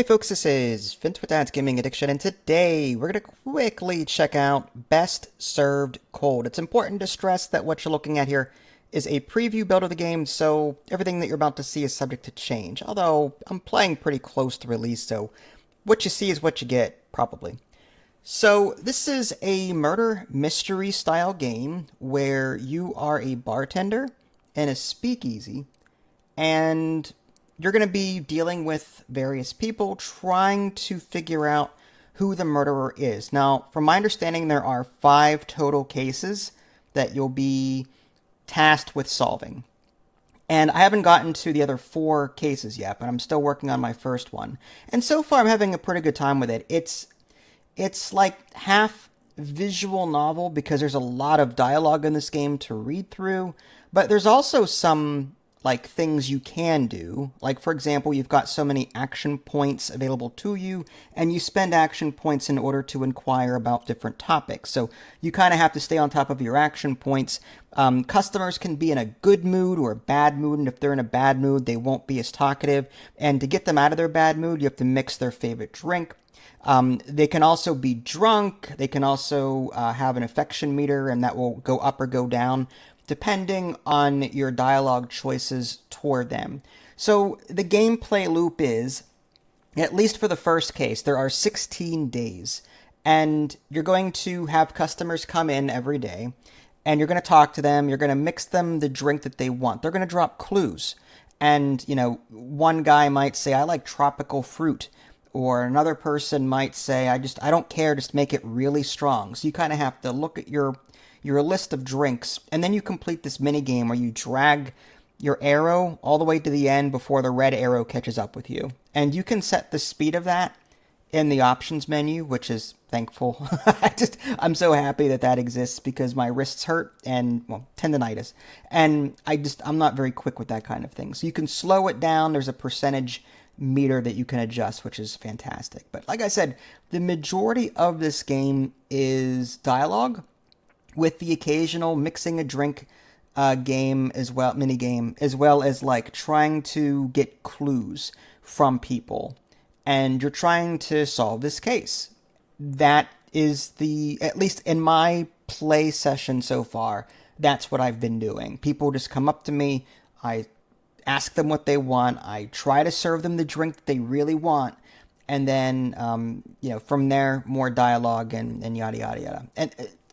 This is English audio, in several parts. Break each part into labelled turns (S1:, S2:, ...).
S1: Hey folks, this is Vince with Dad's Gaming Addiction, and today we're going to quickly check out Best Served Cold. It's important to stress that what you're looking at here is a preview build of the game, so everything that you're about to see is subject to change. Although, I'm playing pretty close to release, so what you see is what you get, probably. So, this is a murder mystery style game where you are a bartender in a speakeasy, and you're going to be dealing with various people trying to figure out who the murderer is. Now, from my understanding, there are 5 total cases that you'll be tasked with solving. And I haven't gotten to the other 4 cases yet, but I'm still working on my first one. And so far, I'm having a pretty good time with it. It's like half visual novel because there's a lot of dialogue in this game to read through, but there's also some like things you can do. Like for example, you've got so many action points available to you, and you spend action points in order to inquire about different topics. So you kind of have to stay on top of your action points. Customers can be in a good mood or a bad mood, and if they're in a bad mood, they won't be as talkative. And to get them out of their bad mood, you have to mix their favorite drink. They can also be drunk. They can also have an affection meter, and that will go up or go down depending on your dialogue choices toward them. So the gameplay loop is, at least for the first case, there are 16 days, and you're going to have customers come in every day, and you're going to talk to them. You're going to mix them the drink that they want. They're going to drop clues. And, one guy might say, I like tropical fruit. Or another person might say, I don't care, just make it really strong. So you kind of have to look at your list of drinks, and then you complete this mini game where you drag your arrow all the way to the end before the red arrow catches up with you. And you can set the speed of that in the options menu, which is thankful. I'm so happy that that exists because my wrists hurt and, well, tendonitis. And I'm not very quick with that kind of thing. So you can slow it down. There's a percentage meter that you can adjust, which is fantastic. But like I said, the majority of this game is dialogue with the occasional mixing a drink game as well, mini game, as well as like trying to get clues from people. And you're trying to solve this case. That is at least in my play session so far, that's what I've been doing. People just come up to me, I ask them what they want, I try to serve them the drink that they really want, and then, from there, more dialogue and yada, yada, yada. And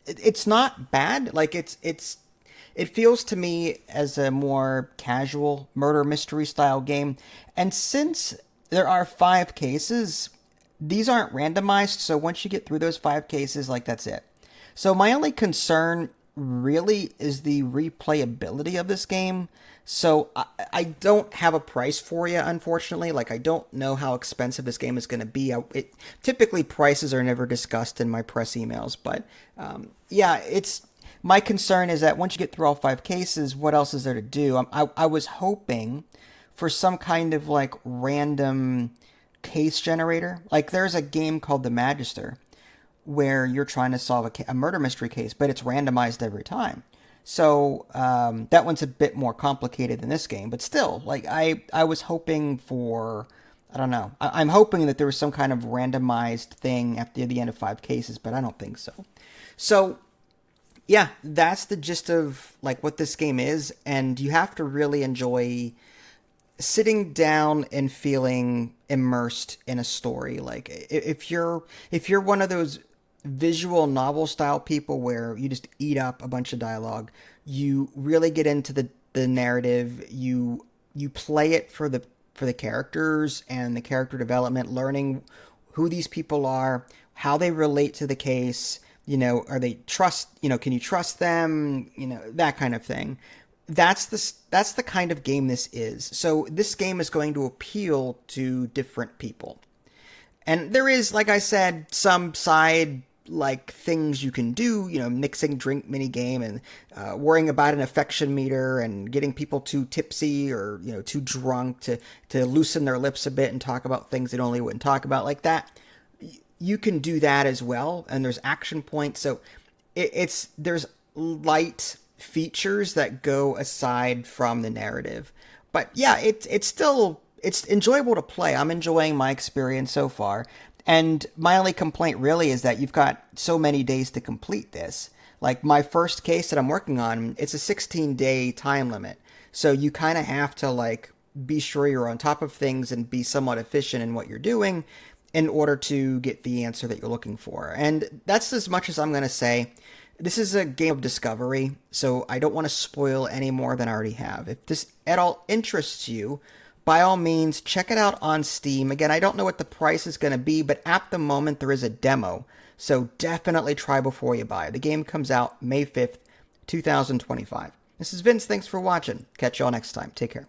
S1: it's not bad. Like it feels to me as a more casual murder mystery style game. And since there are 5 cases, these aren't randomized. So once you get through those 5 cases, like that's it. So my only concern really is the replayability of this game. So I don't have a price for you, unfortunately. Like, I don't know how expensive this game is going to be. Typically, prices are never discussed in my press emails. But, my concern is that once you get through all 5 cases, what else is there to do? I was hoping for some kind of, like, random case generator. Like, there's a game called The Magister where you're trying to solve a murder mystery case, but it's randomized every time. So that one's a bit more complicated than this game, but still, like I was hoping for, I don't know. I'm hoping that there was some kind of randomized thing after the end of 5 cases, but I don't think so. So yeah, that's the gist of like what this game is, and you have to really enjoy sitting down and feeling immersed in a story. Like if you're one of those visual novel style people where you just eat up a bunch of dialogue, you really get into the narrative, you play it for the characters and the character development, learning who these people are, how they relate to the case, are they can you trust them, that kind of thing. That's the kind of game this is. So this game is going to appeal to different people. And there is, like I said, some side like things you can do, mixing drink mini game and worrying about an affection meter and getting people too tipsy or, too drunk to loosen their lips a bit and talk about things they normally wouldn't talk about like that. You can do that as well. And there's action points. So there's light features that go aside from the narrative. But yeah, it's still it's enjoyable to play. I'm enjoying my experience so far. And my only complaint really is that you've got so many days to complete this. Like my first case that I'm working on, it's a 16-day time limit. So you kind of have to like be sure you're on top of things and be somewhat efficient in what you're doing in order to get the answer that you're looking for. And that's as much as I'm going to say. This is a game of discovery, so I don't want to spoil any more than I already have. If this at all interests you, by all means, check it out on Steam. Again, I don't know what the price is going to be, but at the moment there is a demo, so definitely try before you buy. The game comes out May 5th, 2025. This is Vince. Thanks for watching. Catch y'all next time. Take care.